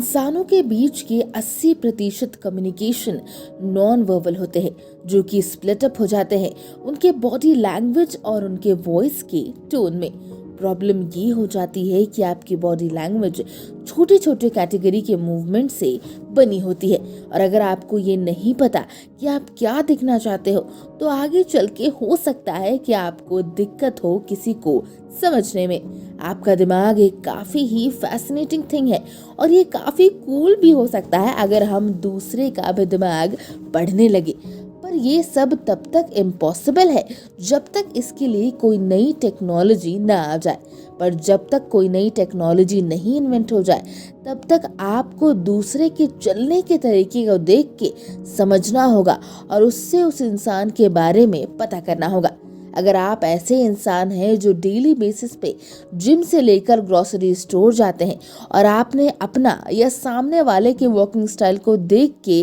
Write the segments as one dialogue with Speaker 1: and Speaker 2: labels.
Speaker 1: इंसानों के बीच के 80% कम्युनिकेशन नॉन वर्बल होते हैं, जो कि स्प्लिट अप हो जाते हैं उनके बॉडी लैंग्वेज और उनके वॉइस के टोन में। प्रॉब्लम ये हो जाती है कि आपकी बॉडी लैंग्वेज छोटे छोटे कैटेगरी के मूवमेंट से बनी होती है, और अगर आपको ये नहीं पता कि आप क्या दिखना चाहते हो तो आगे चल के हो सकता है कि आपको दिक्कत हो किसी को समझने में। आपका दिमाग एक काफी ही फैसिनेटिंग थिंग है, और ये काफी कूल भी हो सकता है अगर हम दूसरे का भी दिमाग पढ़ने लगे। पर ये सब तब तक इम्पॉसिबल है जब तक इसके लिए कोई नई टेक्नोलॉजी ना आ जाए। पर जब तक कोई नई टेक्नोलॉजी नहीं इन्वेंट हो जाए तब तक आपको दूसरे के चलने के तरीके को देख के समझना होगा और उससे उस इंसान के बारे में पता करना होगा। अगर आप ऐसे इंसान हैं जो डेली बेसिस पे जिम से लेकर ग्रोसरी स्टोर जाते हैं और आपने अपना या सामने वाले के वॉकिंग स्टाइल को देख के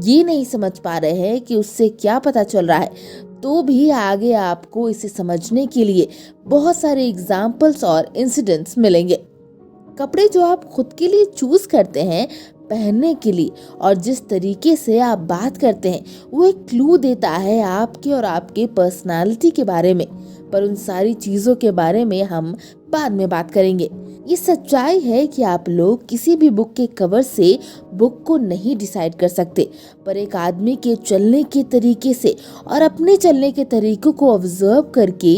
Speaker 1: ये नहीं समझ पा रहे हैं कि उससे क्या पता चल रहा है, तो भी आगे आपको इसे समझने के लिए बहुत सारे एग्जाम्पल्स और इंसिडेंट्स मिलेंगे। कपड़े जो आप खुद के लिए चूज करते हैं पहनने के लिए और जिस तरीके से आप बात करते हैं वो एक क्लू देता है आपके और आपके पर्सनालिटी के बारे में। पर उन सारी चीजों के बारे में हम बाद में बात करेंगे। ये सच्चाई है कि आप लोग किसी भी बुक के कवर से बुक को नहीं डिसाइड कर सकते, पर एक आदमी के चलने के तरीके से और अपने चलने के तरीकों को ऑब्जर्व करके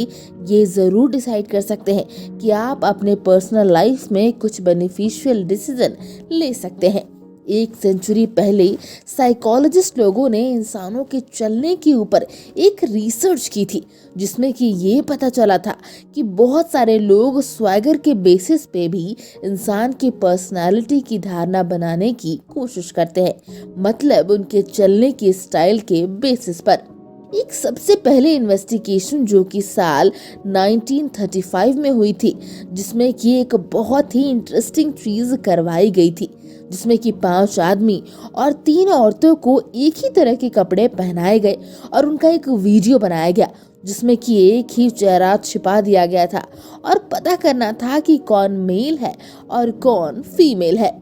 Speaker 1: ये जरूर डिसाइड कर सकते हैं कि आप अपने पर्सनल लाइफ में कुछ बेनिफिशियल डिसीजन ले सकते हैं। 1 सेंचुरी पहले साइकोलॉजिस्ट लोगों ने इंसानों के चलने के ऊपर एक रिसर्च की थी, जिसमें कि ये पता चला था कि बहुत सारे लोग स्वैगर के बेसिस पे भी इंसान की पर्सनालिटी की धारणा बनाने की कोशिश करते हैं, मतलब उनके चलने के स्टाइल के बेसिस पर। एक सबसे पहले इन्वेस्टिगेशन जो कि साल 1935 में हुई थी, जिसमें कि एक बहुत ही इंटरेस्टिंग चीज करवाई गई थी, जिसमें कि 5 आदमी और 3 औरतों को एक ही तरह के कपड़े पहनाए गए और उनका एक वीडियो बनाया गया, जिसमें कि एक ही चेहरा छिपा दिया गया था और पता करना था कि कौन मेल है और कौन फीमेल है।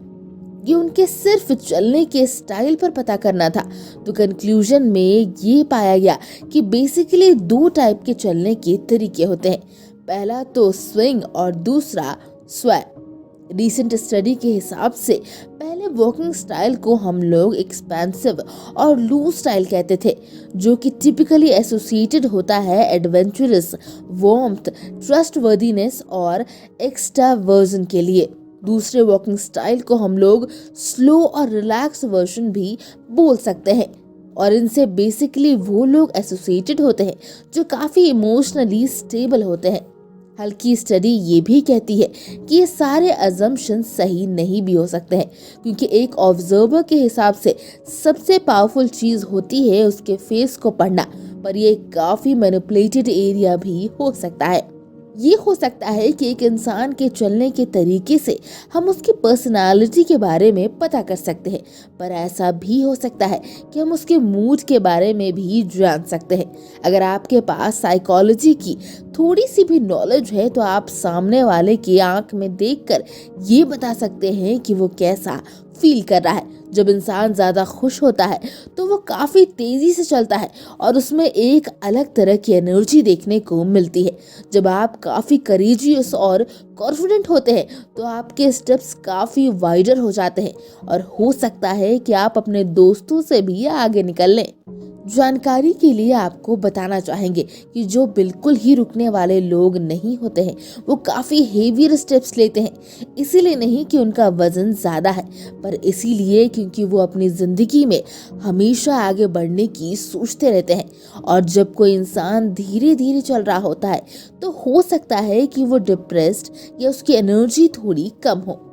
Speaker 1: ये उनके सिर्फ चलने के स्टाइल पर पता करना था। तो कंक्लूजन में ये पाया गया कि बेसिकली 2 टाइप के चलने के तरीके होते हैं, पहला तो स्विंग और दूसरा स्वै। रिसेंट स्टडी के हिसाब से पहले वॉकिंग स्टाइल को हम लोग एक्सपेंसिव और लूज स्टाइल कहते थे, जो कि टिपिकली एसोसिएटेड होता है एडवेंचरस, वार्मथ, ट्रस्टवर्दीनेस और एक्सट्रावर्जन के लिए। दूसरे वॉकिंग स्टाइल को हम लोग स्लो और रिलैक्स वर्जन भी बोल सकते हैं, और इनसे बेसिकली वो लोग एसोसिएटेड होते हैं जो काफी इमोशनली स्टेबल होते हैं। हल्की स्टडी ये भी कहती है कि ये सारे अजम्पशन सही नहीं भी हो सकते हैं, क्योंकि एक ऑब्जर्वर के हिसाब से सबसे पावरफुल चीज होती है उसके फेस को पढ़ना, पर ये काफी मैनिपुलेटेड एरिया भी हो सकता है। ये हो सकता है कि एक इंसान के चलने के तरीके से हम उसकी पर्सनालिटी के बारे में पता कर सकते हैं, पर ऐसा भी हो सकता है कि हम उसके मूड के बारे में भी जान सकते हैं। अगर आपके पास साइकोलॉजी की थोड़ी सी भी नॉलेज है तो आप सामने वाले की आंख में देखकर ये बता सकते हैं कि वो कैसा फील कर रहा है। जब इंसान ज्यादा खुश होता है तो वो काफी तेजी से चलता है और उसमें एक अलग तरह की एनर्जी देखने को मिलती है। जब आप काफी करेजियस और कॉन्फिडेंट होते हैं तो आपके स्टेप्स काफी वाइडर हो जाते हैं, और हो सकता है कि आप अपने दोस्तों से भी आगे निकल लें। जानकारी के लिए आपको बताना चाहेंगे कि जो बिल्कुल ही रुकने वाले लोग नहीं होते हैं वो काफी हेवियर स्टेप्स लेते हैं, इसीलिए नहीं कि उनका वजन ज्यादा है, पर इसीलिए क्योंकि वो अपनी जिंदगी में हमेशा आगे बढ़ने की सोचते रहते हैं। और जब कोई इंसान धीरे धीरे चल रहा होता है तो हो सकता है कि वो डिप्रेस्ड या उसकी एनर्जी थोड़ी कम हो।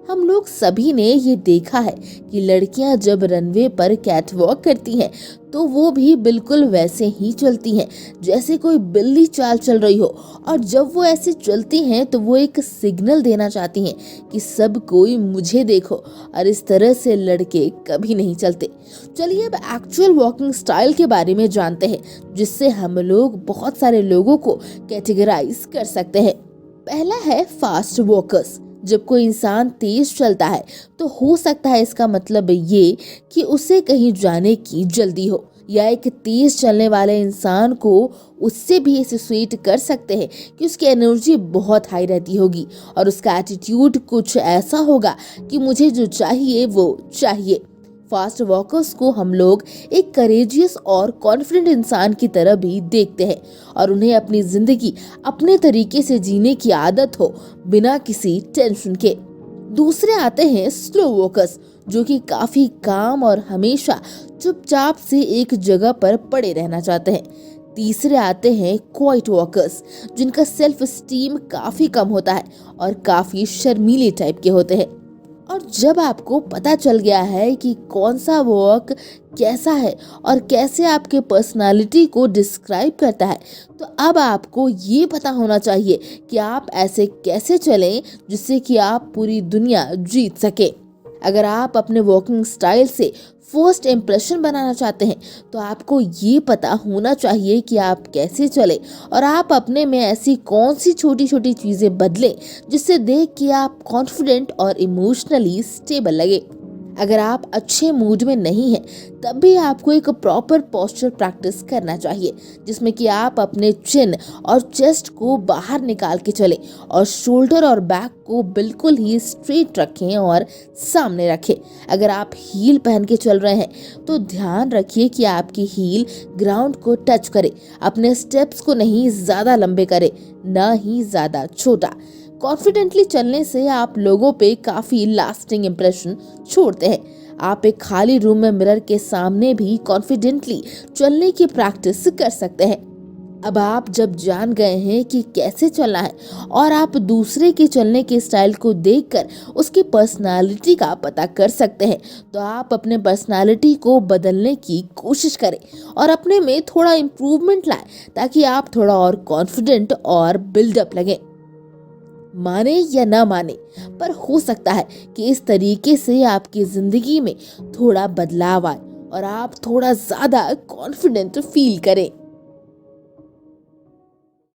Speaker 1: हम लोग सभी ने ये देखा है कि लड़कियां जब रनवे पर कैटवॉक करती हैं तो वो भी बिल्कुल वैसे ही चलती हैं जैसे कोई बिल्ली चाल चल रही हो, और जब वो ऐसे चलती हैं तो वो एक सिग्नल देना चाहती हैं कि सब कोई मुझे देखो, और इस तरह से लड़के कभी नहीं चलते। चलिए अब एक्चुअल वॉकिंग स्टाइल के बारे में जानते हैं, जिससे हम लोग बहुत सारे लोगों को कैटेगराइज कर सकते हैं। पहला है फास्ट वॉकर्स। जब कोई इंसान तेज चलता है तो हो सकता है इसका मतलब ये कि उसे कहीं जाने की जल्दी हो, या एक तेज चलने वाले इंसान को उससे भी एसोसिएट कर सकते हैं कि उसकी एनर्जी बहुत हाई रहती होगी और उसका एटीट्यूड कुछ ऐसा होगा कि मुझे जो चाहिए वो चाहिए। फास्ट वॉकर्स को हम लोग एक करेजियस और कॉन्फिडेंट इंसान की तरह भी देखते हैं और उन्हें अपनी जिंदगी अपने तरीके से जीने की आदत हो, बिना किसी टेंशन के। दूसरे आते हैं स्लो वॉकर्स, जो कि काफी काम और हमेशा चुपचाप से एक जगह पर पड़े रहना चाहते हैं। तीसरे आते हैं क्वाइट वॉकर्स, जिनका सेल्फ स्टीम काफी कम होता है और काफी शर्मीले टाइप के होते हैं। और जब आपको पता चल गया है कि कौन सा वॉक कैसा है और कैसे आपके पर्सनालिटी को डिस्क्राइब करता है, तो अब आपको ये पता होना चाहिए कि आप ऐसे कैसे चलें जिससे कि आप पूरी दुनिया जीत सके। अगर आप अपने वॉकिंग स्टाइल से फर्स्ट इम्प्रेशन बनाना चाहते हैं तो आपको ये पता होना चाहिए कि आप कैसे चले और आप अपने में ऐसी कौन सी छोटी छोटी चीजें बदलें जिससे देख के आप कॉन्फिडेंट और इमोशनली स्टेबल लगे। अगर आप अच्छे मूड में नहीं हैं तब भी आपको एक प्रॉपर पोस्चर प्रैक्टिस करना चाहिए, जिसमें कि आप अपने चिन और चेस्ट को बाहर निकाल के चलें और शोल्डर और बैक को बिल्कुल ही स्ट्रेट रखें और सामने रखें। अगर आप हील पहन के चल रहे हैं तो ध्यान रखिए कि आपकी हील ग्राउंड को टच करे, अपने स्टेप्स को नहीं ज्यादा लंबे करे, ना ही ज्यादा छोटा। कॉन्फिडेंटली चलने से आप लोगों पे काफी लास्टिंग इम्प्रेशन छोड़ते हैं। आप एक खाली रूम में मिरर के सामने भी कॉन्फिडेंटली चलने की प्रैक्टिस कर सकते हैं। अब आप जब जान गए हैं कि कैसे चलना है और आप दूसरे के चलने के स्टाइल को देखकर उसकी पर्सनालिटी का पता कर सकते हैं, तो आप अपने पर्सनालिटी को बदलने की कोशिश करें और अपने में थोड़ा इम्प्रूवमेंट लाएं ताकि आप थोड़ा और कॉन्फिडेंट और बिल्डअप लगे। माने या ना माने, पर हो सकता है कि इस तरीके से आपकी जिंदगी में थोड़ा बदलाव आए और आप थोड़ा ज्यादा कॉन्फिडेंट फील करें।